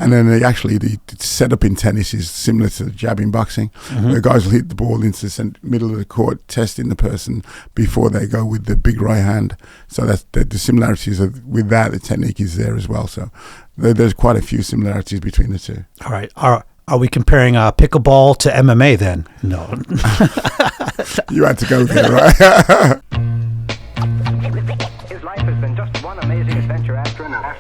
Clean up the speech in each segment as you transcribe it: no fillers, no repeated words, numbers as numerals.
And then the setup in tennis is similar to the jab in boxing. The guys will hit the ball into the middle of the court, testing the person before they go with the big right hand. So that's the similarities with that. The technique is there as well. So there's quite a few similarities between the two. All right. Are we comparing pickleball to MMA then? No. You had to go there, right? His life has been just one amazing adventure after another.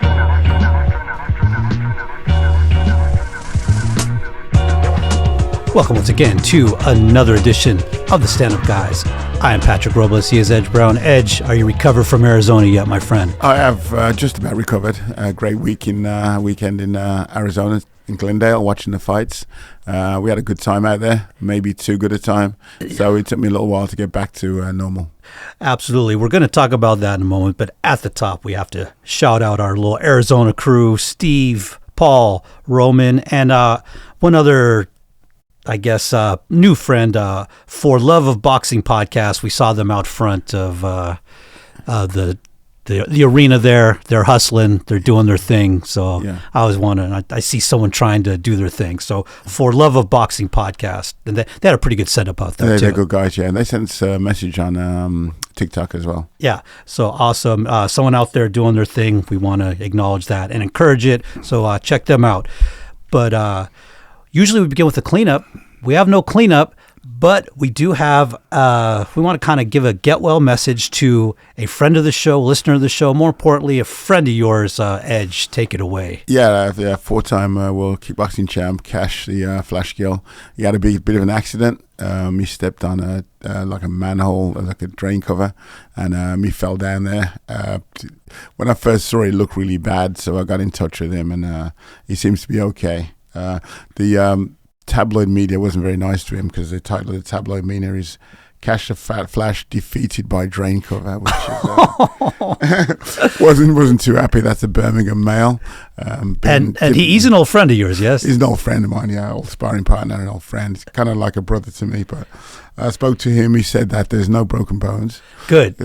Welcome once again to another edition of the Stand-Up Guys. I am Patrick Robles. He is Edge Brown. Edge, are you recovered from Arizona yet, my friend? I have just about recovered. A great weekend in Arizona, in Glendale, watching the fights. We had a good time out there, maybe too good a time. So it took me a little while to get back to normal. Absolutely. We're going to talk about that in a moment. But at the top, we have to shout out our little Arizona crew, Steve, Paul, Roman, and one other, I guess, new friend, For Love of Boxing podcast. We saw them out front of the arena there. They're hustling. They're doing their thing. So yeah. I was wondering, I see someone trying to do their thing. So For Love of Boxing podcast. And they had a pretty good setup out there, too. They're good guys, yeah. And they sent us a message on TikTok as well. Yeah. So awesome. Someone out there doing their thing. We want to acknowledge that and encourage it. So check them out. But usually we begin with a cleanup. We have no cleanup, but we do have, we want to kind of give a get well message to a friend of the show, listener of the show, more importantly, a friend of yours, Edge. Take it away. Yeah, four-time world kickboxing champ, Cash, the Flash Gill. He had a bit of an accident. He stepped on like a manhole, like a drain cover, and he fell down there. When I first saw it, it looked really bad, so I got in touch with him, and he seems to be okay. The tabloid media wasn't very nice to him because the title of the tabloid media is Cash the Fat Flash defeated by drain cover, which is, wasn't too happy. That's a Birmingham Mail. And he's an old friend of yours, yes? He's an old friend of mine, yeah, old sparring partner, an old friend. He's kind of like a brother to me, but I spoke to him. He said that there's no broken bones. Good.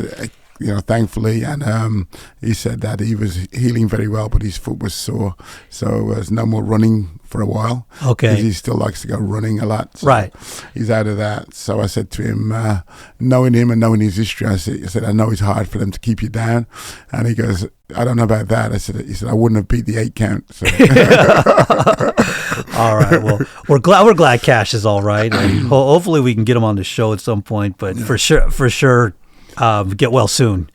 Thankfully, and he said that he was healing very well, but his foot was sore, so there's no more running for a while. Okay. Because he still likes to go running a lot. So right. He's out of that. So I said to him, knowing him and knowing his history, I said, I know it's hard for them to keep you down. And he goes, I don't know about that. He said, I wouldn't have beat the 8 count. So. All right. Well, we're glad Cash is all right, and hopefully we can get him on the show at some point. But for sure. Get well soon.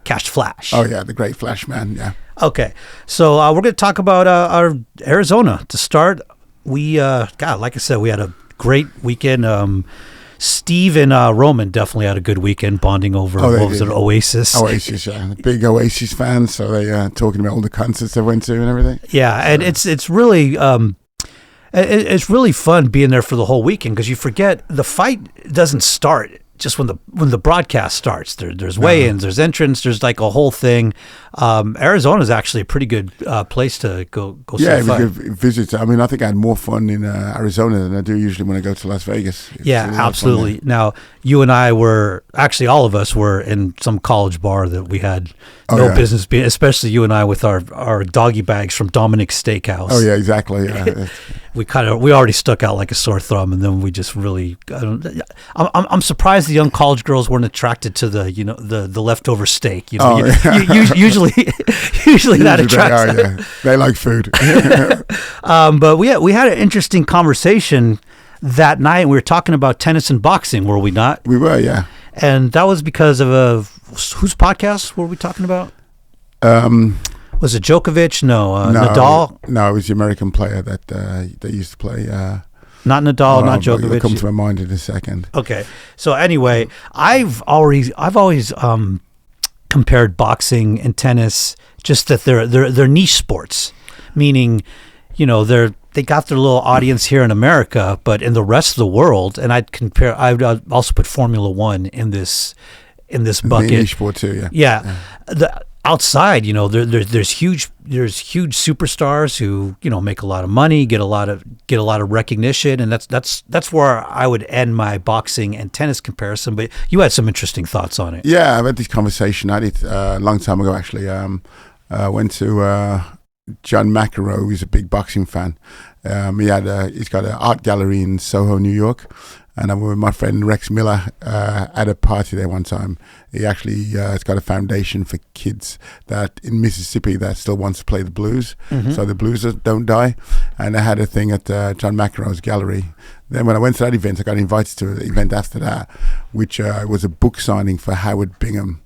Cash Flash. Oh, yeah, the great Flash man, yeah. Okay, so we're going to talk about our Arizona. To start, like I said, we had a great weekend. Steve and Roman definitely had a good weekend bonding over, Oasis? Oasis, yeah. Big Oasis fans, so they talking about all the concerts they went to and everything. Yeah, and it's really... it's really fun being there for the whole weekend because you forget the fight doesn't start just when the broadcast starts. There's weigh-ins, there's entrance, there's like a whole thing. Arizona is actually a pretty good place to go see a fight. Yeah, we could visit. I mean, I think I had more fun in Arizona than I do usually when I go to Las Vegas. Yeah, absolutely. Now, you and I were, actually all of us were in some college bar that we had business being, especially you and I with our doggy bags from Dominic's Steakhouse. Oh, yeah, exactly. Yeah. we already stuck out like a sore thumb, and then we just really, I'm surprised the young college girls weren't attracted to the leftover steak. Usually that attracts them. Yeah. They like food. But we had an interesting conversation that night. We were talking about tennis and boxing, were we not? We were, yeah. And that was because of whose podcast were we talking about? Was it Djokovic? No, Nadal? No, it was the American player that they used to play. Not Nadal, not Djokovic. It'll come to my mind in a second. Okay, so anyway, I've always compared boxing and tennis, just that they're niche sports, meaning, they got their little audience here in America, but in the rest of the world, and I'd also put Formula One in this bucket. Niche sport too, yeah. Yeah. The outside, there's huge superstars who make a lot of money, get a lot of recognition, and that's where I would end my boxing and tennis comparison. But you had some interesting thoughts on it. Yeah, I've had this conversation. I did a long time ago actually. Went to John McEnroe, who's a big boxing fan. He's got an art gallery in Soho, New York. And I went with my friend Rex Miller at a party there one time. He actually has got a foundation for kids that in Mississippi that still wants to play the blues, so the blues don't die. And I had a thing at John McEnroe's gallery. Then when I went to that event, I got invited to an event after that, which was a book signing for Howard Bingham.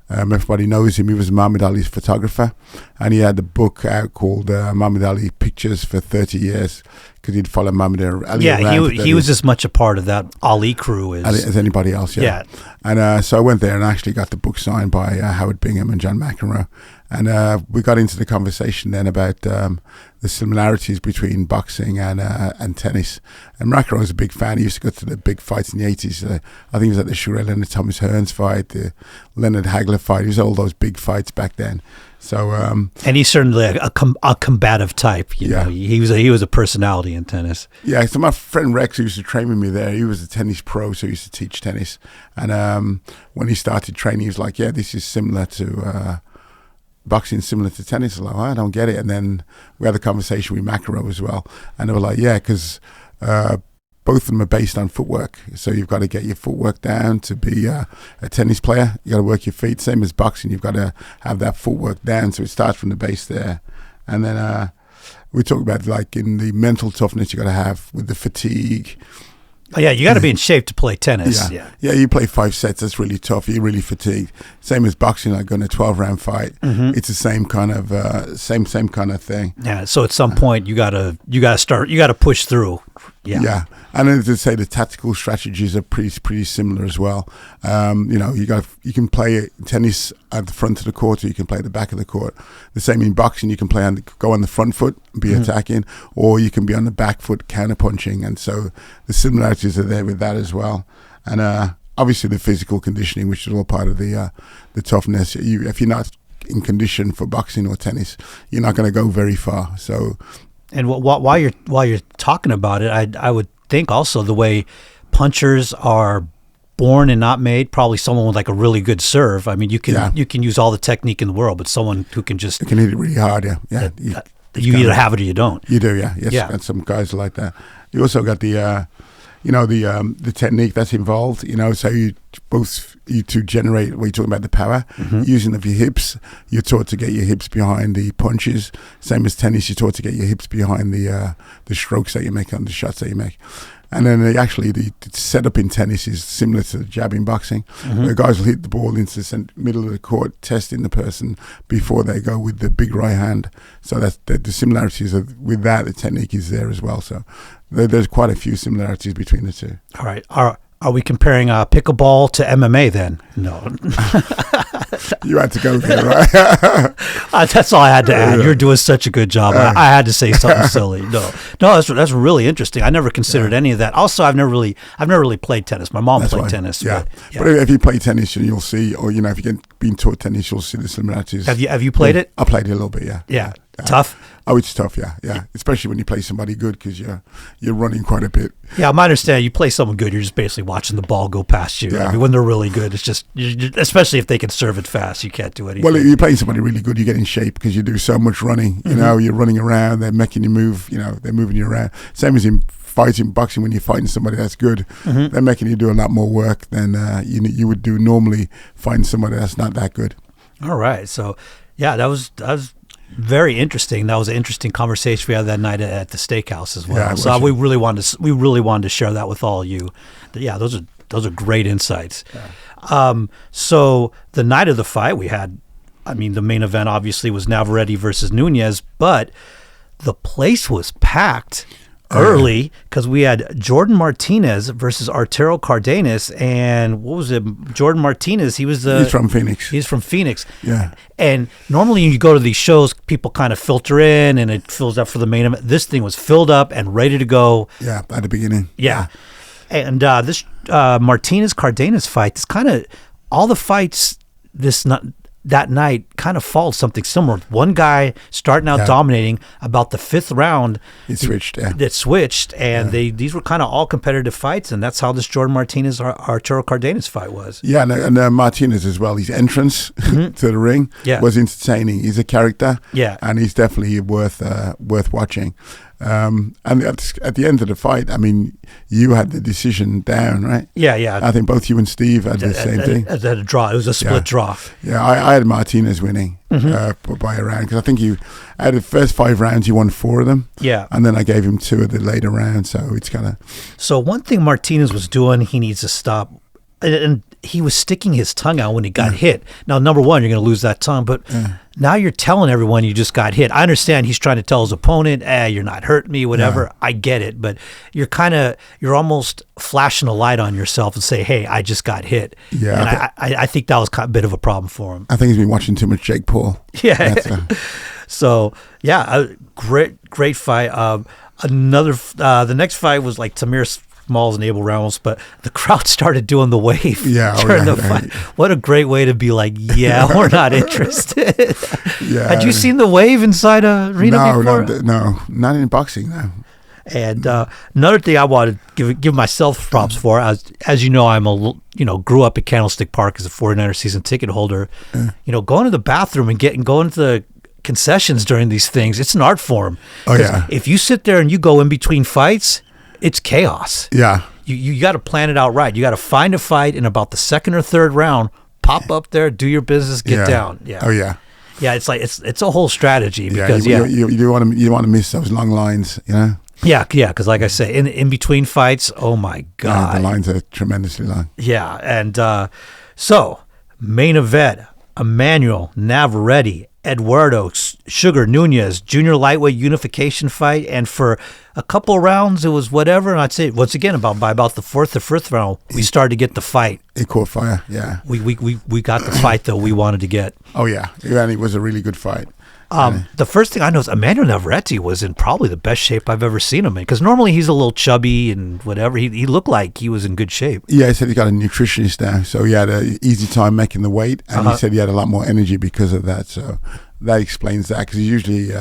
Everybody knows him. He was Muhammad Ali's photographer, and he had a book out called Muhammad Ali Pictures for 30 years because he'd follow Muhammad Ali. Yeah, he was as much a part of that Ali crew as anybody else. Yeah. And so I went there and actually got the book signed by Howard Bingham and John McEnroe. And we got into the conversation then about the similarities between boxing and tennis. And McEnroe was a big fan. He used to go to the big fights in the 80s. I think he was at the Sugar Ray Leonard Thomas Hearns fight, the Leonard Hagler fight. He was at all those big fights back then. So and he's certainly a combative type. You know, he was a personality in tennis. Yeah, so my friend Rex, who used to train with me there, he was a tennis pro, so he used to teach tennis. And when he started training, he was like, "Yeah, this is similar to boxing, similar to tennis." I was like, "I don't get it." And then we had a conversation with McEnroe as well, and they were like, "Yeah, because both of them are based on footwork. So you've got to get your footwork down to be a tennis player. You got to work your feet. Same as boxing, you've got to have that footwork down. So it starts from the base there, and then we talk about like in the mental toughness you got to have with the fatigue." Oh, yeah, you got to be in shape to play tennis. Yeah, you play 5 sets. That's really tough. You're really fatigued. Same as boxing, like on a 12-round fight. It's the same kind of same kind of thing. Yeah. So at some point, you gotta push through. Yeah. And then to say the tactical strategies are pretty similar as well. You can play tennis at the front of the court, or you can play at the back of the court. The same in boxing, you can go on the front foot, be attacking, or you can be on the back foot, counter punching. And so the similarities are there with that as well. And obviously the physical conditioning, which is all part of the toughness. If you're not in condition for boxing or tennis, you're not going to go very far. So. And while you're talking about it, I would think also the way punchers are born and not made, probably someone with like a really good serve. I mean, you can use all the technique in the world, but someone who can just can hit it really hard. Yeah. You either have it or you don't. You do, yeah. Yes, yeah. And some guys are like that. You also got the technique that's involved. So you two generate. When you're talking about the power, using of your hips, you're taught to get your hips behind the punches. Same as tennis, you're taught to get your hips behind the strokes that you make and the shots that you make. And then the setup in tennis is similar to the jab in boxing. Where guys will hit the ball into the middle of the court, testing the person before they go with the big right hand. So that's the similarities with that. The technique is there as well. So there's quite a few similarities between the two. All right. Are we comparing pickleball to MMA then? No. You had to go there, right? That's all I had to add. You're doing such a good job. I had to say something silly. No, that's really interesting. I never considered any of that. Also, I've never really played tennis. My mom played tennis. Yeah. But if you play tennis, you'll see, or if you get been taught tennis, you'll see the similarities. Have you played it? I played it a little bit. Yeah. Yeah. Tough. Oh, it's tough, yeah. Especially when you play somebody good because you're running quite a bit. Yeah, I understand. You play someone good, you're just basically watching the ball go past you. Yeah. I mean, when they're really good, it's just, especially if they can serve it fast, you can't do anything. Well, if you're playing somebody really good, you get in shape because you do so much running. You're running around, they're making you move. They're moving you around. Same as in fighting boxing, when you're fighting somebody that's good, they're making you do a lot more work than you would do normally fighting somebody that's not that good. All right, so yeah, that was very interesting. That was an interesting conversation we had that night at the steakhouse as well. Yeah, so we really wanted to share that with all of you. Yeah, those are great insights. Yeah. So the night of the fight we had, I mean, the main event obviously was Navarrete versus Núñez, but the place was packed early because we had Jordan Martinez versus Arturo Cardenas, and what was it? Jordan Martinez, he's from Phoenix. He's from Phoenix. Yeah. And normally when you go to these shows, people kind of filter in and it fills up for the main event. This thing was filled up and ready to go. Yeah, at the beginning. Yeah. And this Martinez Cardenas fight, it's kind of all the fights that night kind of followed something similar. One guy starting out dominating. About the 5th round, It switched. Yeah. that switched, and these were kind of all competitive fights, and that's how this Jordan Martinez Arturo Cardenas fight was. Yeah, and Martinez as well. His entrance to the ring was entertaining. He's a character. Yeah. And he's definitely worth watching. And at the end of the fight, I mean, you had the decision down, right? Yeah. I think both you and Steve had the same thing. At a draw. It was a split draw. Yeah, I had Martinez winning by a round because I think out of the first 5 rounds, he won 4 of them. Yeah. And then I gave him 2 of the later rounds, so it's kind of... So one thing Martinez was doing, he needs to stop. And he was sticking his tongue out when he got hit. Now, number one, you're going to lose that tongue, but now you're telling everyone you just got hit. I understand he's trying to tell his opponent, you're not hurting me, whatever. I get it, but you're almost flashing a light on yourself and say, hey, I just got hit. Yeah. And I think that was kind of a bit of a problem for him. I think he's been watching too much Jake Paul. Yeah. So, great fight. The next fight was like Tamir Smalls and Abel Ramos, but the crowd started doing the wave during the fight. What a great way to be like, we're not interested. Had you seen the wave inside a arena before? No, not in boxing, no. And another thing I want to give myself props for, as you know, grew up at Candlestick Park as a 49er season ticket holder. Going to the bathroom and going to the concessions during these things, it's an art form. Oh yeah. If you sit there and you go in between fights, it's chaos. Yeah. You got to plan it out right. You got to find a fight in about the 2nd or 3rd round, pop up there, do your business, get down. Yeah. Oh yeah. Yeah, it's like it's a whole strategy because you want to miss those long lines, you know. Yeah, because like I say, in between fights, oh my God, the lines are tremendously long. Yeah, and so main event: Emanuel Navarrete, Eduardo Sugar Núñez, junior lightweight unification fight, and for a couple rounds it was whatever. And I'd say once again by about the 4th or 5th round we started to get the fight. It caught fire. Yeah, we got the fight that we wanted to get. Oh yeah, and it was a really good fight. The first thing I know is Emanuel Navarrete was in probably the best shape I've ever seen him in, because normally he's a little chubby and whatever. He looked like he was in good shape. Yeah, he said he got a nutritionist now, so he had an easy time making the weight, and he said he had a lot more energy because of that. So that explains that, because he usually,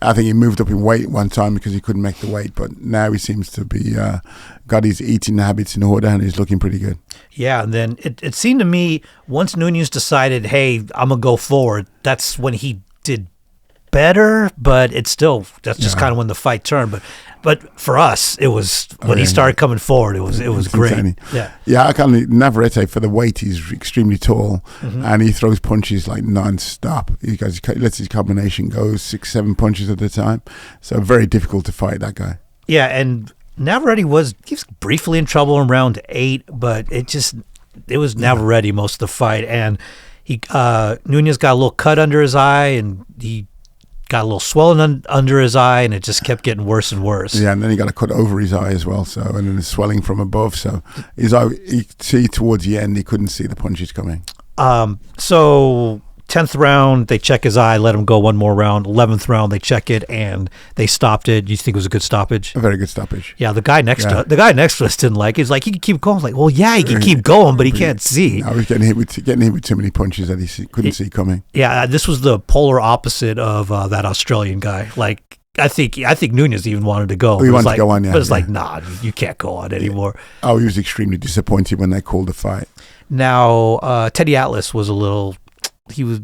I think he moved up in weight one time because he couldn't make the weight, but now he seems to be got his eating habits in order, and he's looking pretty good. Yeah, and then it seemed to me once Núñez decided, hey, I'm gonna go forward, that's when he did better, but that's just kind of when the fight turned. But for us, it was when he started coming forward. It was great. Insane. Yeah. I kind of Navarrete, for the weight, he's extremely tall, and he throws punches like non-stop. He lets his combination go 6-7 punches at a time. So very difficult to fight that guy. Yeah, and Navarrete he was briefly in trouble in round 8, but it was Navarrete most of the fight, and Núñez got a little cut under his eye, and he got a little swelling under his eye, and it just kept getting worse and worse. Yeah, and then he got a cut over his eye as well. So, and then the swelling from above. So his eye, towards the end, he couldn't see the punches coming. So 10th round, they check his eye, let him go one more round. 11th round, they check it, and they stopped it. You think it was a good stoppage? A very good stoppage. Yeah, the guy next to us didn't like it. He's like, he can keep going. I was like, well, yeah, he can keep going, but he can't see. I was getting hit with too many punches that he couldn't see coming. Yeah, this was the polar opposite of that Australian guy. Like, I think Núñez even wanted to go. He wanted to go on, yeah. But it's like, nah, you can't go on anymore. Oh, he was extremely disappointed when they called the fight. Now, Teddy Atlas was he was,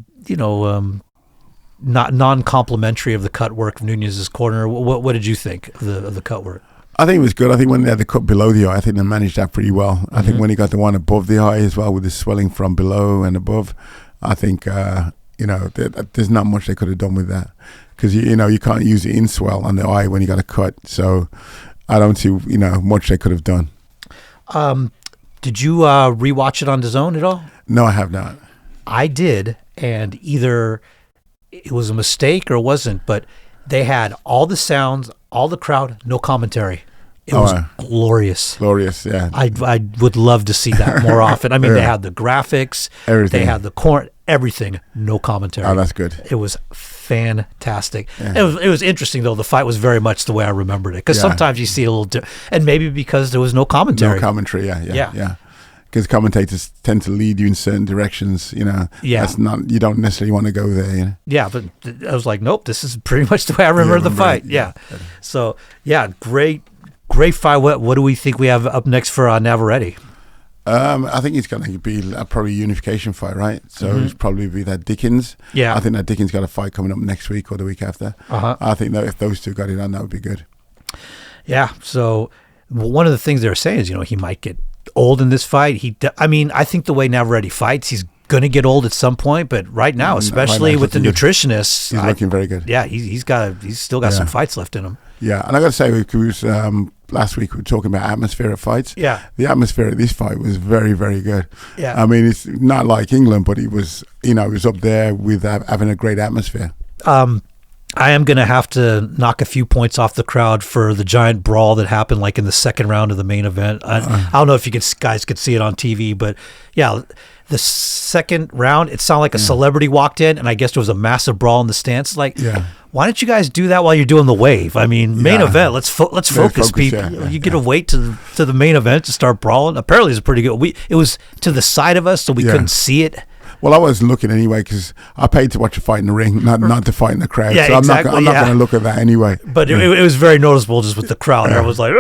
not non-complimentary of the cut work of Núñez's corner. What did you think of the cut work? I think it was good. I think when they had the cut below the eye, I think they managed that pretty well. I think when he got the one above the eye as well, with the swelling from below and above, I think, there's not much they could have done with that. Because, you can't use the in-swell on the eye when you got a cut. So I don't see, much they could have done. Did you rewatch it on DAZN at all? No, I have not. I did, and either it was a mistake or it wasn't, but they had all the sounds, all the crowd, no commentary. It was glorious. Glorious, yeah. I would love to see that more often. I mean, they had the graphics, everything. They had the everything, no commentary. Oh, that's good. It was fantastic. Yeah. It was interesting, though. The fight was very much the way I remembered it, because sometimes you see a little, and maybe because there was no commentary. No commentary, yeah. because commentators tend to lead you in certain directions. Yeah. That's not, you don't necessarily want to go there. Yeah, but I was like, nope, this is pretty much the way I remember the fight. Yeah. So, yeah, great fight. What do we think we have up next for Navarrete? I think it's going to be probably a unification fight, right? So it's probably be that Dickens. Yeah. I think that Dickens got a fight coming up next week or the week after. I think that if those two got it on, that would be good. Yeah. So one of the things they're saying is, he might get old in this fight. I think the way Navarrete fights, he's going to get old at some point, but right now, especially with the nutritionists, he's looking very good. Yeah, he's still got some fights left in him. Yeah, and I got to say, last week we were talking about atmosphere at fights. Yeah, the atmosphere at this fight was very, very good. Yeah, I mean, it's not like England, but it was, it was up there with having a great atmosphere. I am going to have to knock a few points off the crowd for the giant brawl that happened like in the second round of the main event. I don't know if you guys could see it on TV, but yeah, the second round, it sounded like a celebrity walked in, and I guess there was a massive brawl in the stands. Like, why don't you guys do that while you're doing the wave? I mean, main event, let's focus, people. Yeah, you get to wait to the main event to start brawling. Apparently, it's pretty good. It was to the side of us, so we couldn't see it. Well, I wasn't looking anyway because I paid to watch a fight in the ring, not to fight in the crowd. Yeah, so exactly, I'm not going to look at that anyway. But it was very noticeable just with the crowd. Everyone was like,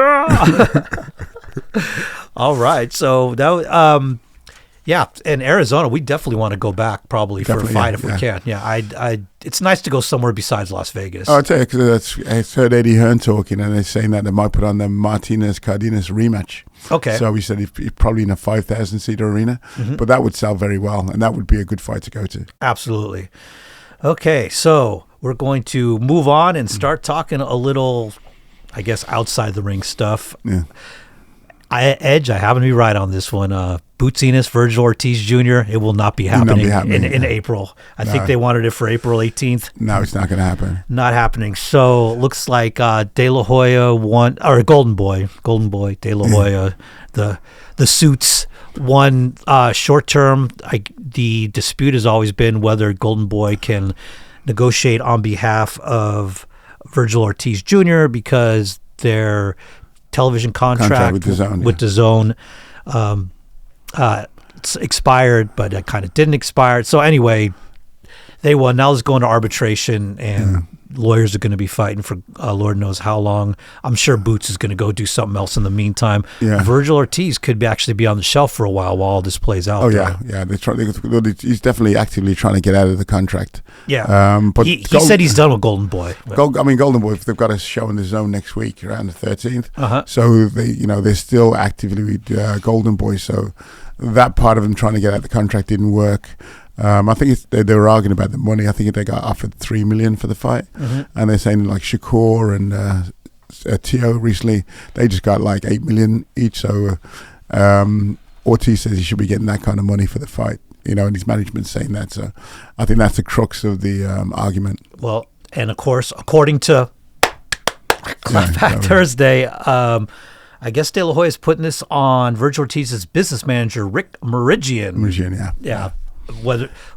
all right. So that in Arizona, we definitely want to go back probably for a fight if we can. Yeah, it's nice to go somewhere besides Las Vegas. I'll tell you, because I heard Eddie Hearn talking, and they're saying that they might put on the Martinez-Cardenas rematch. Okay. So he said he's probably in a 5,000-seater arena, but that would sell very well, and that would be a good fight to go to. Absolutely. Okay, so we're going to move on and start talking a little, I guess, outside the ring stuff. Yeah. Edge, I happen to be right on this one. Bootsiness, Virgil Ortiz Jr., it will not be happening, in April. I think they wanted it for April 18th. No, it's not going to happen. Not happening. So looks like De La Hoya won, or Golden Boy De La Hoya, the suits won short term. The dispute has always been whether Golden Boy can negotiate on behalf of Virgil Ortiz Jr. because their television contract with DAZN it's expired, but it kind of didn't expire. So anyway, they won. Now it's going to arbitration, and lawyers are going to be fighting for Lord knows how long. I'm sure Boots is going to go do something else in the meantime. Yeah. Virgil Ortiz could actually be on the shelf for a while all this plays out. Oh, yeah. He's definitely actively trying to get out of the contract. Yeah. But he said he's done with Golden Boy. Golden Boy, they've got a show in the zone next week around the 13th. So they're still actively with Golden Boy. So that part of them trying to get out of the contract didn't work. I think they were arguing about the money. I think they got offered $3 million for the fight, and they're saying like Shakur and Tio recently, they just got like $8 million each. So Ortiz says he should be getting that kind of money for the fight, and his management's saying that. So I think that's the crux of the argument. Well, and of course, according to Clapback Thursday, I guess De La Hoya is putting this on Virgil Ortiz's business manager, Rick Merigian. Yeah.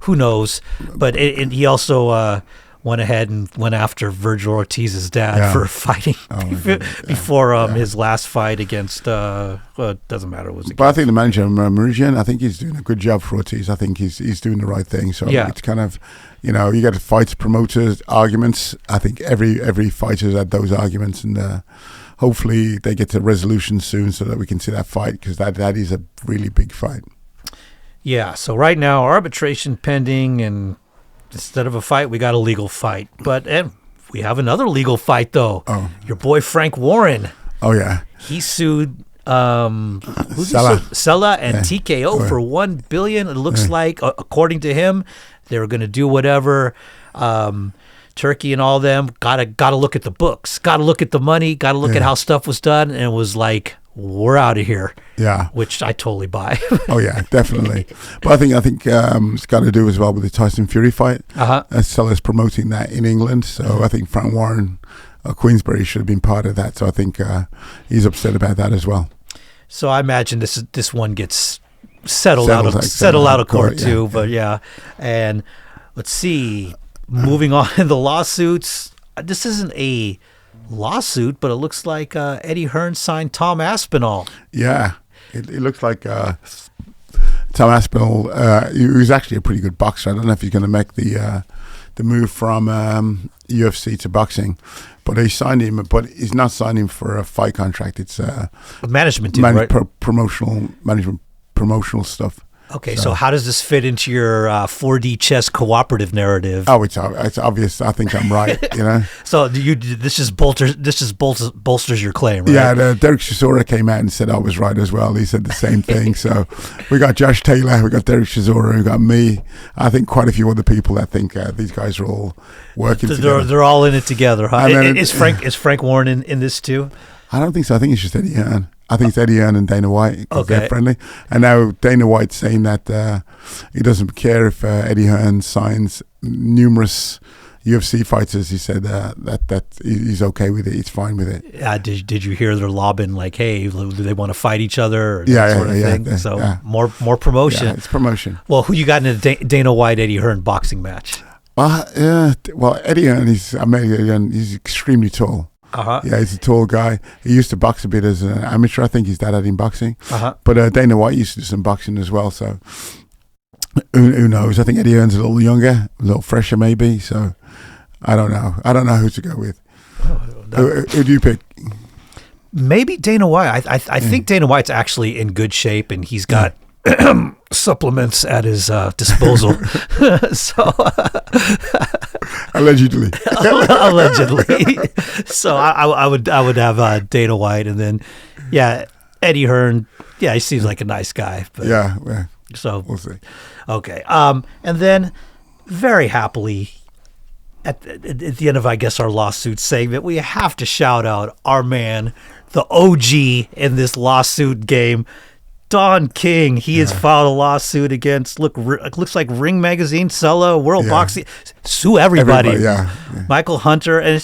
Who knows? But he also went ahead and went after Virgil Ortiz's dad for fighting before his last fight against. It doesn't matter. But I think the manager, Merigian, I think he's doing a good job for Ortiz. I think he's doing the right thing. So it's kind of, you get fights, promoters, arguments. I think every fighter's had those arguments, and hopefully they get to resolution soon so that we can see that fight, because that is a really big fight. Yeah, so right now, arbitration pending, and instead of a fight, we got a legal fight. But we have another legal fight, though. Oh. Your boy Frank Warren. Oh, yeah. He sued Sella and TKO for $1 billion. It looks like, according to him, they were going to do whatever. Turkey and all them gotta look at the books, gotta look at the money, gotta look at how stuff was done, and it was like, we're out of here. Yeah, which I totally buy. Oh yeah, definitely. But I think it's got to do as well with the Tyson Fury fight. Sella's promoting that in England, so I think Frank Warren, Queensberry should have been part of that. So I think he's upset about that as well. So I imagine this one gets settled out of court too. But and let's see. Moving on in the lawsuits, this isn't a lawsuit, but it looks like Eddie Hearn signed Tom Aspinall. Yeah, it looks like Tom Aspinall, he was actually a pretty good boxer. I don't know if he's going to make the move from UFC to boxing, but they signed him. But he's not signed him for a fight contract. It's management deal, right? Promotional stuff. Okay, so how does this fit into your 4D chess cooperative narrative? Oh, it's obvious. I think I'm right. So this just bolsters your claim, right? Yeah, Derek Chisora came out and said I was right as well. He said the same thing. So we got Josh Taylor, we got Derek Chisora, we got me. I think quite a few other people that think these guys are all working together. They're all in it together, huh? Is Frank Warren in this too? I don't think so. I think it's just Eddie Hearn. I think it's Eddie Hearn and Dana White. Okay. They're friendly. And now Dana White's saying that he doesn't care if Eddie Hearn signs numerous UFC fighters. He said that he's okay with it. He's fine with it. Did you hear they're lobbing like, hey, do they want to fight each other? Or Yeah, that sort of thing? So more promotion. Yeah, it's promotion. Well, who you got in a Dana White Eddie Hearn boxing match? Well, Eddie Hearn, he's extremely tall. Uh-huh. Yeah, he's a tall guy. He used to box a bit as an amateur. I think his dad had him boxing. Uh-huh. But Dana White used to do some boxing as well. So who knows? I think Eddie Hearn's a little younger, a little fresher maybe. So I don't know. I don't know who to go with. Who do you pick? Maybe Dana White. I think Dana White's actually in good shape, and he's got supplements at his disposal. So allegedly. So I would have Dana White, and then Eddie Hearn. Yeah, he seems like a nice guy. But, yeah. So we'll see. Okay. And then very happily at the end of, I guess, our lawsuit segment, we have to shout out our man, the OG in this lawsuit game, Don King. He has filed a lawsuit against looks like Ring Magazine, Sella, World Boxing, sue everybody. Yeah. Michael Hunter, and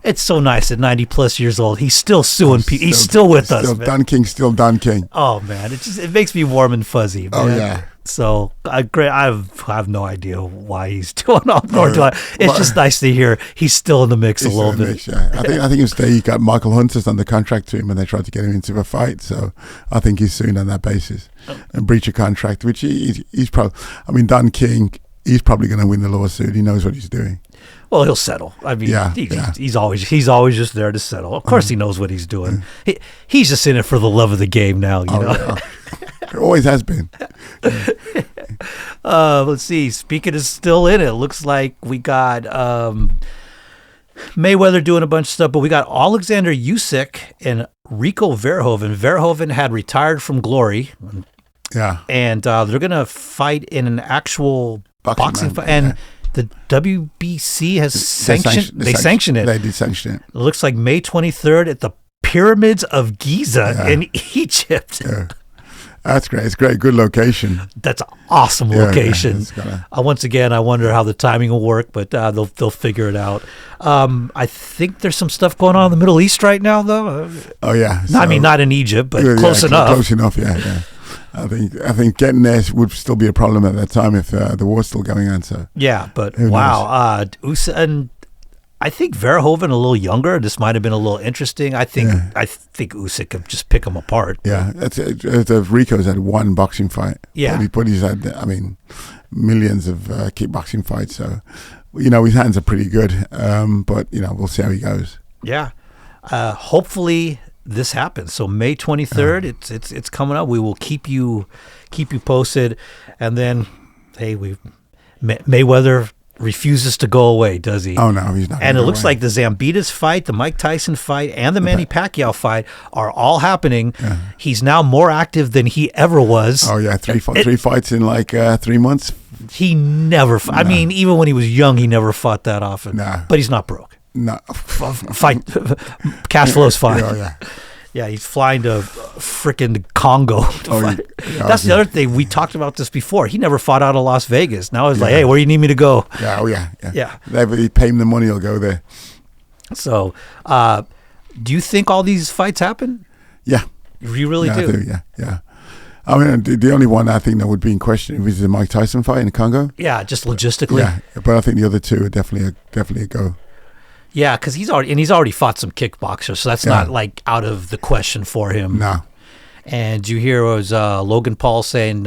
it's so nice at 90 plus years old. He's still suing people. He's still with us. Man. Don King, still Don King. Oh man, it makes me warm and fuzzy. Man. Oh yeah. So I have no idea why he's doing all. It's just nice to hear he's still in the mix a little bit. I think it was he got Michael Hunter under contract to him, and they tried to get him into a fight. So I think he's suing on that basis and breach of contract, which he's probably. I mean, Don King, he's probably going to win the lawsuit. He knows what he's doing. Well, he'll settle. I mean, he's always just there to settle. Of course, he knows what he's doing. He's just in it for the love of the game now. You know. Yeah. It always has been. Let's see. Speaking is still in it. Looks like we got Mayweather doing a bunch of stuff, but we got Alexander Usyk and Rico Verhoeven. Verhoeven had retired from Glory. Yeah. And they're going to fight in an actual boxing fight. And the WBC has sanctioned it. They did sanction it. It looks like May 23rd at the Pyramids of Giza in Egypt. Yeah. That's great. It's great. Good location. That's an awesome location. Once again, I wonder how the timing will work, but they'll figure it out. I think there's some stuff going on in the Middle East right now, though. Oh yeah. I mean, not in Egypt, but close enough. Close enough. Yeah. I think getting there would still be a problem at that time if the war's still going on. So yeah, but wow, and I think Verhoeven a little younger. This might have been a little interesting. I think Usyk could just pick him apart. Yeah, Rico's had one boxing fight. Yeah, but he's had millions of kickboxing fights. So his hands are pretty good. But we'll see how he goes. Yeah, hopefully this happens. So May 23rd, it's coming up. We will keep you posted. And then Mayweather refuses to go away, does he? Oh no, he's not. And it looks like the Zambitas fight, the Mike Tyson fight, and the Manny Pacquiao fight are all happening. Yeah. He's now more active than he ever was. Oh yeah, three fights in 3 months. He never. I mean, even when he was young, he never fought that often. Nah. But he's not broke. No, fight. Cash flow's fine. Oh yeah. Yeah, he's flying to frickin' Congo to fight. Yeah, that's the other thing. We talked about this before. He never fought out of Las Vegas. Now it's like, hey, where do you need me to go? Yeah, yeah. They pay him the money, he'll go there. So, do you think all these fights happen? Yeah. You really do? I do, yeah. I mean, the only one I think that would be in question was the Mike Tyson fight in Congo. Yeah, just logistically. Yeah, but I think the other two are definitely a go. Yeah, because he's already fought some kickboxers, so that's not out of the question for him. No. And you hear was Logan Paul saying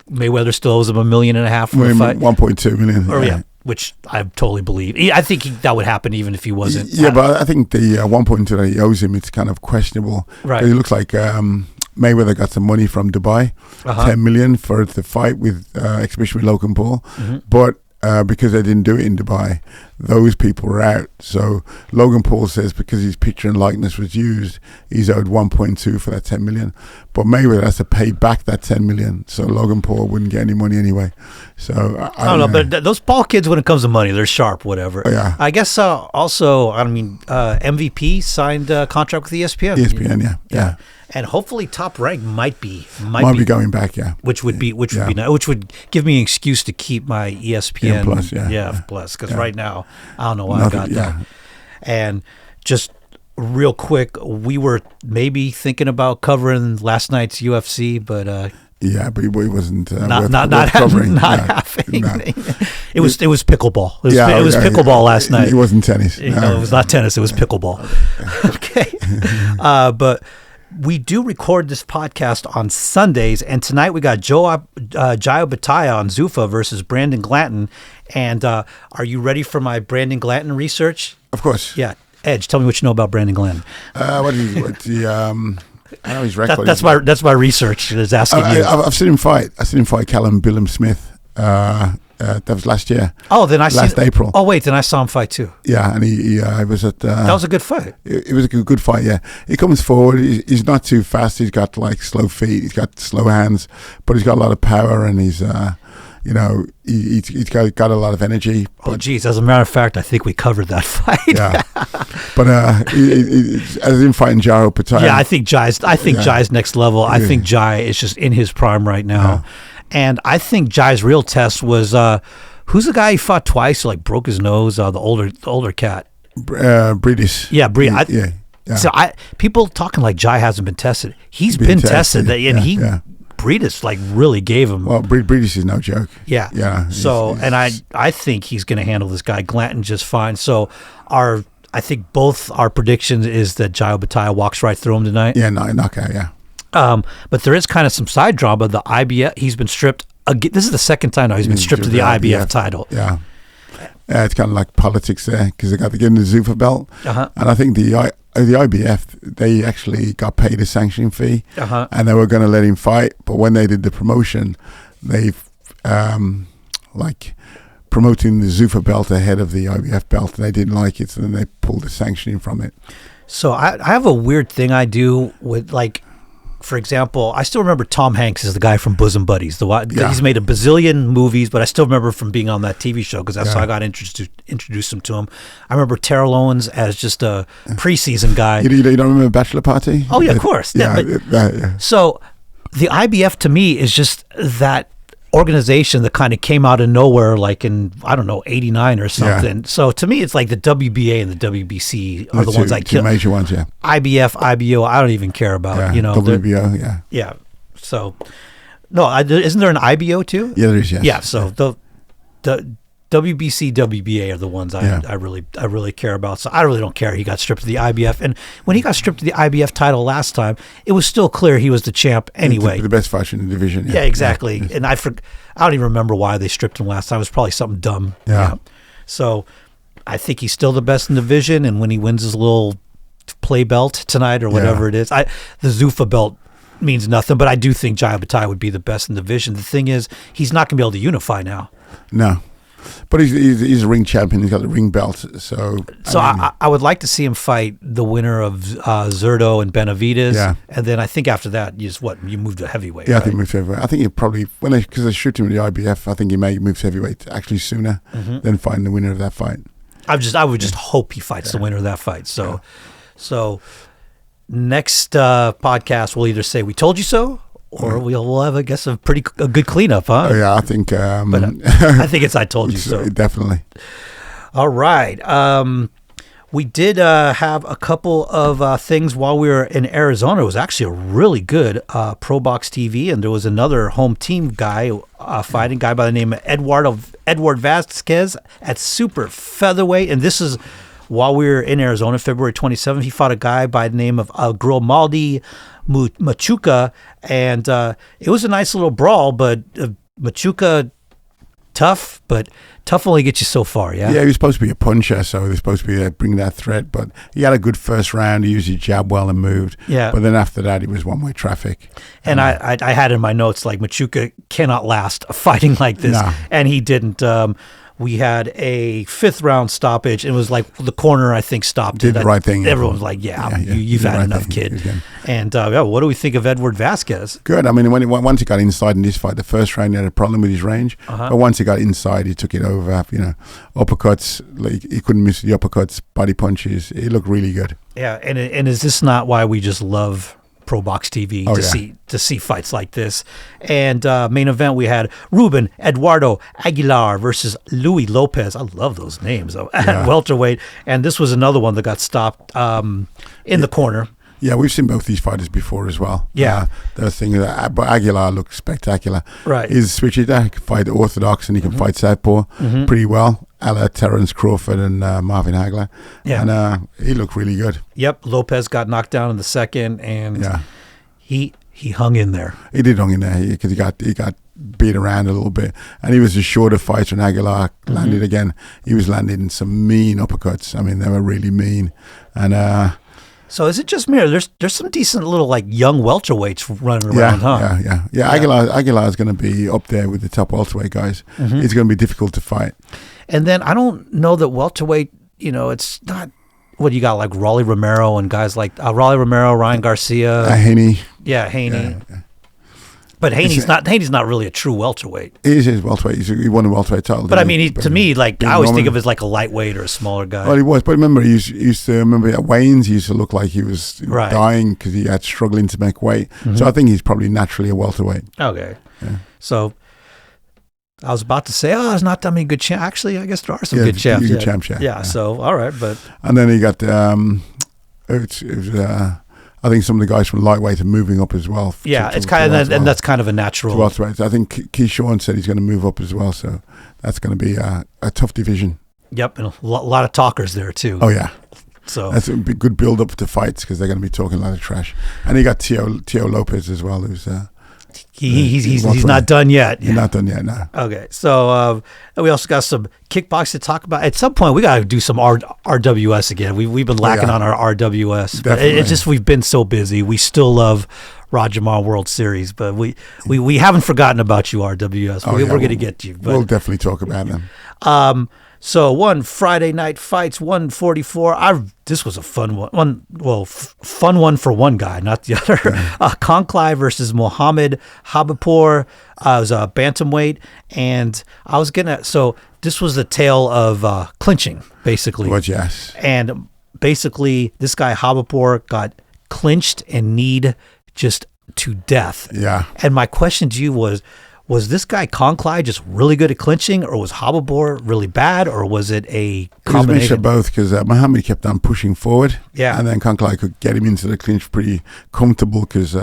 Mayweather still owes him $1.5 million for the fight. 1.2 million. Or yeah, which I totally believe. I think that would happen even if he wasn't. Yeah, but I think the 1.2 that he owes him, it's kind of questionable. Right. It looks like Mayweather got some money from Dubai, 10 million for the fight with exhibition with Logan Paul, but because they didn't do it in Dubai, those people were out. So Logan Paul says because his picture and likeness was used, he's owed 1.2 for that 10 million. But Mayweather has to pay back that 10 million, so Logan Paul wouldn't get any money anyway. So I don't know, but those Paul kids, when it comes to money, they're sharp. Whatever. Yeah. I guess also, MVP signed a contract with ESPN. ESPN, yeah. And hopefully, Top Rank might be going back, yeah. Which would be nice. Which would give me an excuse to keep my ESPN Plus, because right now I don't know why I got that. And just real quick, we were maybe thinking about covering last night's UFC, but but he wasn't not covering. happening. No. It was pickleball. It was pickleball last night. It wasn't tennis. No, it was not tennis. It was pickleball. Okay, but we do record this podcast on Sundays, and tonight we got Jayo Bataya on Zuffa versus Brandon Glanton. And are you ready for my Brandon Glanton research? Of course. Yeah. Edge, tell me what you know about Brandon Glanton. I know his record. That's my research is asking you. I've seen him fight. I've seen him fight Callum Billum Smith. That was last year. Oh, then April. Oh, wait, then I saw him fight too. Yeah, and he was at. That was a good fight. It was a good fight. Yeah, he comes forward. He's not too fast. He's got like slow feet. He's got slow hands, but he's got a lot of power, and he's he's got a lot of energy. Oh, geez. As a matter of fact, I think we covered that fight. Yeah, but as in fighting Jayo Bataya. Yeah, I think Jai's next level. I think Jai is just in his prime right now. Yeah. And I think Jai's real test was who's the guy he fought twice who broke his nose? The older cat. Breedis. Yeah, Breedis. Yeah. So people talking like Jai hasn't been tested. He's been tested, and Breedis really gave him. Well, Breedis is no joke. Yeah. Yeah. So I think he's going to handle this guy Glanton just fine. So I think both our predictions is that Jayo Bataya walks right through him tonight. Yeah, knockout. Yeah. But there is kind of some side drama. The IBF, he's been stripped. This is the second time now he's been stripped of the IBF title. Yeah. It's kind of like politics there because they got to get in the Zuffa belt. And I think the IBF, they actually got paid a sanctioning fee and they were going to let him fight. But when they did the promotion, they promoting the Zuffa belt ahead of the IBF belt, and they didn't like it. So then they pulled the sanctioning from it. So I have a weird thing I do with for example, I still remember Tom Hanks is the guy from Bosom Buddies. He's made a bazillion movies, but I still remember from being on that TV show because that's how I got introduced him to him. I remember Terrell Owens as just a preseason guy. You don't remember Bachelor Party? Oh, yeah, of course. So the IBF to me is just that organization that kind of came out of nowhere in, I don't know, 89 or something. Yeah. So to me, it's like the WBA and the WBC are the ones I kill. Two major ones, yeah. IBF, IBO, I don't even care about. WBO, yeah. Yeah. So, no, isn't there an IBO too? Yeah, there is, yes. Yeah, so the WBC, WBA are the ones I really care about. So I really don't care. He got stripped of the IBF, and when he got stripped of the IBF title last time, it was still clear he was the champ anyway. The best fighter in the division. Yeah, exactly. Yeah. And I don't even remember why they stripped him last time. It was probably something dumb. Yeah. So I think he's still the best in the division, and when he wins his little play belt tonight or whatever it is, the Zuffa belt means nothing, but I do think Jayo Bataya would be the best in the division. The thing is, he's not going to be able to unify now. No. But he's a ring champion. He's got the ring belt. So I would like to see him fight the winner of Zurdo and Benavidez. Yeah. And then I think after that, you move to heavyweight. Yeah, right? I think he moved to heavyweight. I think he probably, because they shoot him with the IBF, I think he may move to heavyweight actually sooner than fighting the winner of that fight. I would just hope he fights the winner of that fight. So next podcast, we'll either say we told you so, or we'll have, I guess, a good cleanup, huh? Oh, yeah, I think. But I think it's I told you so. Definitely. All right. We did have a couple of things while we were in Arizona. It was actually a really good Pro Box TV, and there was another home team guy, fighting guy by the name of Edward Vasquez at super featherweight, and this is while we were in Arizona, February 27th, he fought a guy by the name of Grimaldi Machuca, and it was a nice little brawl, but Machuca, tough, but tough only gets you so far, yeah? Yeah, he was supposed to be a puncher, so he was supposed to be bring that threat, but he had a good first round. He used his jab well and moved. Yeah. But then after that, he was one-way traffic. And I had in my notes, like, Machuca cannot last a fighting like this, No. and he didn't. We had a 5th round stoppage. It was like the corner, I think, stopped Did it. the right thing. Everyone was like, you've did the had right enough, thing. kid. And what do we think of Edward Vasquez? Good. I mean, once he got inside in this fight, the first round he had a problem with his range. But once he got inside, he took it over. Uppercuts, like he couldn't miss the uppercuts, body punches. He looked really good. Yeah, and is this not why we just love Pro Box TV to see fights like this? And main event, we had Ruben Eduardo Aguilar versus Louis Lopez. I love those names at welterweight. And this was another one that got stopped in the corner. Yeah, we've seen both these fighters before as well. Yeah. The thing that, but Aguilar looks spectacular. Right. He's switchy. He can fight orthodox and he can fight southpaw pretty well, a la Terrence Crawford and Marvin Hagler. Yeah. And he looked really good. Yep, Lopez got knocked down in the second, and he hung in there. He did hung in there because he got beat around a little bit, and he was a shorter fighter. And Aguilar landed again. He was landing some mean uppercuts. I mean, they were really mean, and. So is it just me, or there's some decent little like young welterweights running around, huh? Yeah. Aguilar is going to be up there with the top welterweight guys. It's going to be difficult to fight. And then I don't know that welterweight, it's not what you got, like Rolly Romero and guys like Rolly Romero, Ryan Garcia. Haney. Yeah, Haney. Yeah. But Haney's not really a true welterweight. He is welterweight. He won a welterweight title. But I mean, to me, like I always think of him as like a lightweight or a smaller guy. Well, he was. But remember, he used to remember at Wayne's. He used to look like he was dying because he had struggling to make weight. So I think he's probably naturally a welterweight. Okay. Yeah. So I was about to say, there's not that many good champs. Actually, I guess there are some good champs. Good champs, yeah. So all right, but and then he got I think some of the guys from lightweight are moving up as well. It's kind of, and that's kind of a natural. Welterweight. I think Keyshawn said he's going to move up as well, so that's going to be a tough division. Yep, and a lot of talkers there too. Oh yeah, so that's a good build up to fights because they're going to be talking a lot of trash. And he got Tio Lopez as well, who's he's not done yet. He's not done yet, no. Okay, so we also got some kickboxing to talk about. At some point, we got to do some RWS again. We've been lacking on our RWS. But it's just we've been so busy. We still love Rajamar World Series, but we haven't forgotten about you, RWS. We're going to get you. But, we'll definitely talk about them. So one Friday night fights, 144. This was a fun one. Fun one for one guy, not the other. Conklai versus Mohammed Habibpour. It was a bantamweight, and so this was the tale of clinching, basically. Well, yes. And basically, this guy Habibpour got clinched and kneed just to death. Yeah. And my question to you was this guy Conklai just really good at clinching, or was Habibpour really bad, or was it a combination? It was a mixture of both because Mohammed kept on pushing forward, and then Conklai could get him into the clinch pretty comfortable because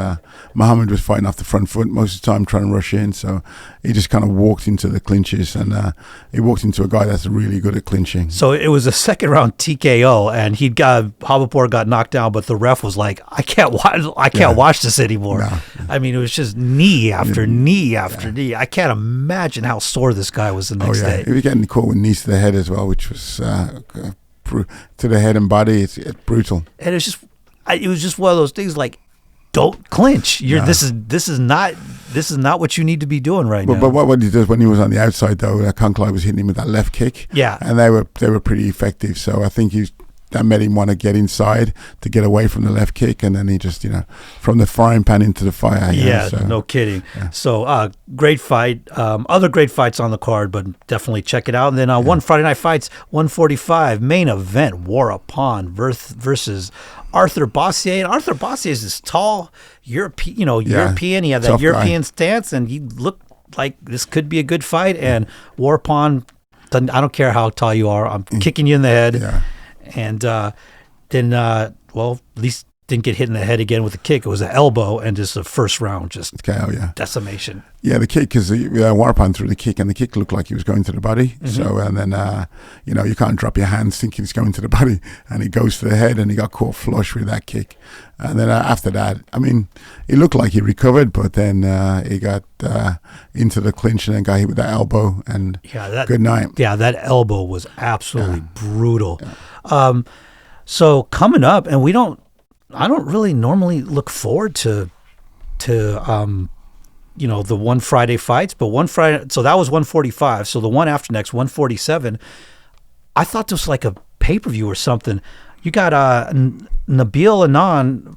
Mohammed was fighting off the front foot most of the time, trying to rush in. So he just kind of walked into the clinches, and he walked into a guy that's really good at clinching. So it was a second round TKO, and Habibpour got knocked down, but the ref was like, "I can't watch this anymore." No. I mean, it was just knee after knee after knee. I can't imagine how sore this guy was the next day. He was getting caught with knees to the head as well, which was to the head and body. It's brutal. And it was just one of those things like, don't clinch. This is not what you need to be doing right now. But what he does when he was on the outside though, Conklai was hitting him with that left kick. Yeah, and they were pretty effective. So I think that made him want to get inside to get away from the left kick, and then he just, from the frying pan into the fire. No kidding. Yeah. So great fight. Other great fights on the card, but definitely check it out. And then one Friday Night Fights, 145, main event, War Upon versus Arthur Bossier. And Arthur Bossier is this tall European. He had that European stance, and he looked like this could be a good fight. And War Upon, I don't care how tall you are, I'm kicking you in the head. Yeah. And then, at least didn't get hit in the head again with a kick. It was an elbow, and just the first round, just decimation. Yeah, the kick is Warpan threw the kick, and the kick looked like he was going to the body. So, and then you can't drop your hands thinking it's going to the body, and he goes to the head, and he got caught flush with that kick. And then after that, I mean, it looked like he recovered, but then he got into the clinch and then got hit with that elbow, and good night. Yeah, that elbow was absolutely brutal. Yeah. So coming up, and I don't really normally look forward to the one Friday fights, but one Friday, so that was 145. So the one after next, 147, I thought this was like a pay-per-view or something. You got Nabil Anan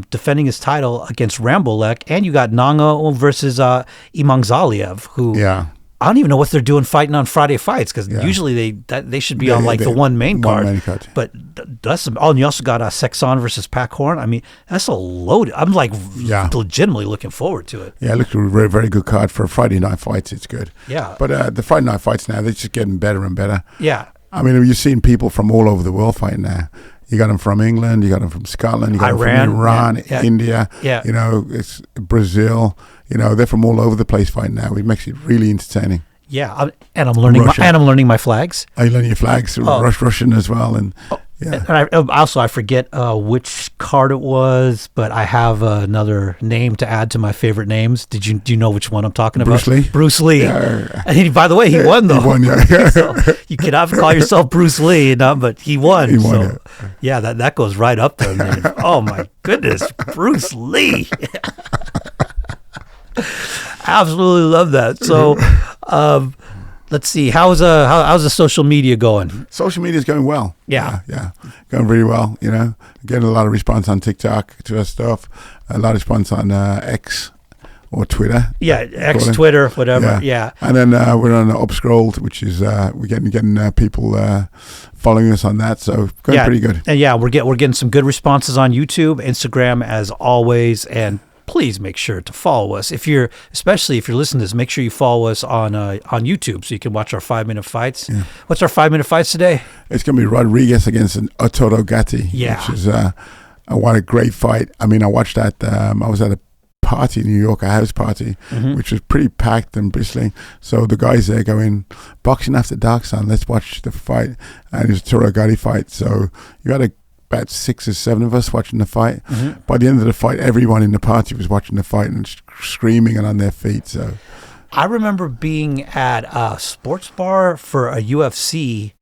defending his title against Rambolek, and you got Nango versus Imangzaliev, who I don't even know what they're doing fighting on Friday fights, because usually they should be on like the one main card. But that's and you also got Sexton versus Pac Horn. I mean, that's a load. I'm like legitimately looking forward to it. Yeah, it looked a very, very good card for Friday night fights. It's good. Yeah. But the Friday night fights now, they're just getting better and better. Yeah. I mean, you're seeing people from all over the world fighting now. You got them from England, you got them from Scotland, you got them from Iran, India, it's Brazil. They're from all over the place fighting now. It makes it really entertaining. Yeah, and I'm learning. I'm learning my flags. Are you learning your flags? Russian as well, and and I forget which card it was, but I have another name to add to my favorite names. Do you know which one I'm talking about? Bruce Lee. Yeah. And by the way, he won though. He won, yeah. So you cannot call yourself Bruce Lee, but he won. That goes right up there. Oh my goodness, Bruce Lee. Absolutely love that. So, let's see. How's the social media going? Social media is going well. Yeah, going really well. Getting a lot of response on TikTok to our stuff. A lot of response on X or Twitter. Yeah, X, Twitter, whatever. Yeah. And then we're on Upscrolled, which is we're getting people following us on that. So going pretty good. And we're getting some good responses on YouTube, Instagram, as always, and please make sure to follow us. Especially if you're listening to this, make sure you follow us on YouTube so you can watch our 5-minute fights. Yeah. What's our 5-minute fights today? It's going to be Rodriguez against Arturo Gatti. Yeah. Which is what a great fight. I mean, I watched that. I was at a party in New York, a house party, which was pretty packed and bristling. So the guys there going, boxing after dark, son. Let's watch the fight. And it's a Arturo Gatti fight. So you had about 6 or 7 of us watching the fight. By the end of the fight, everyone in the party was watching the fight and screaming and on their feet. So I remember being at a sports bar for a UFC,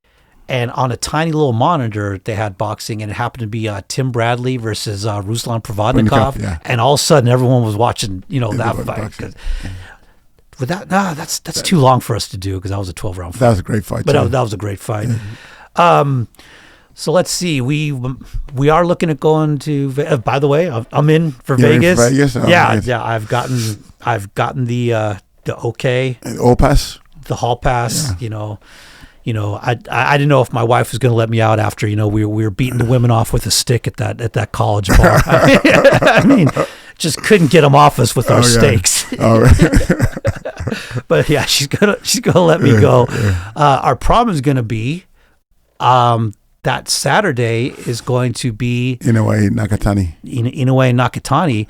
and on a tiny little monitor they had boxing, and it happened to be Tim Bradley versus Ruslan Provodnikov, and all of a sudden everyone was watching that fight. But that's too long for us to do, because that was a 12-round fight. That was a great fight. But that was a great fight. So let's see. We are looking at going to. By the way, I'm in for Vegas. In for Vegas? Oh, nice. I've gotten the okay. All pass. The hall pass. Yeah. I didn't know if my wife was going to let me out after we were beating the women off with a stick at that college bar. I mean, just couldn't get them off us with our steaks. Oh. But yeah, she's gonna let me go. Our problem is going to be. That Saturday is going to be Inoue Nakatani. Inoue Nakatani.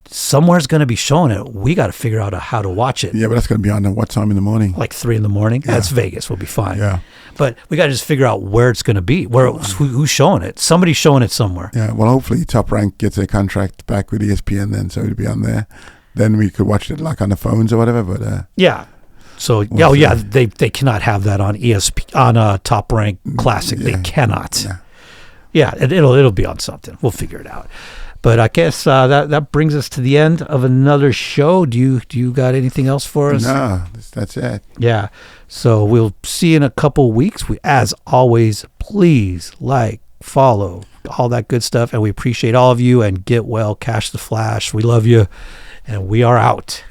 Somewhere's going to be showing it. We got to figure out how to watch it. Yeah, but that's going to be on at what time in the morning? Like 3 in the morning. Yeah. That's Vegas. We'll be fine. Yeah. But we got to just figure out where it's going to be. Who's showing it? Somebody's showing it somewhere. Yeah. Well, hopefully Top Rank gets a contract back with ESPN then, so it'll be on there. Then we could watch it like on the phones or whatever. But yeah. So they cannot have that on ESP on Top Rank Classic. They cannot. Yeah, it'll be on something. We'll figure it out. But I guess that brings us to the end of another show. Do you got anything else for us? No, that's it. Yeah. So we'll see you in a couple weeks. As always, please follow, all that good stuff, and we appreciate all of you. And get well, cash the flash. We love you, and we are out.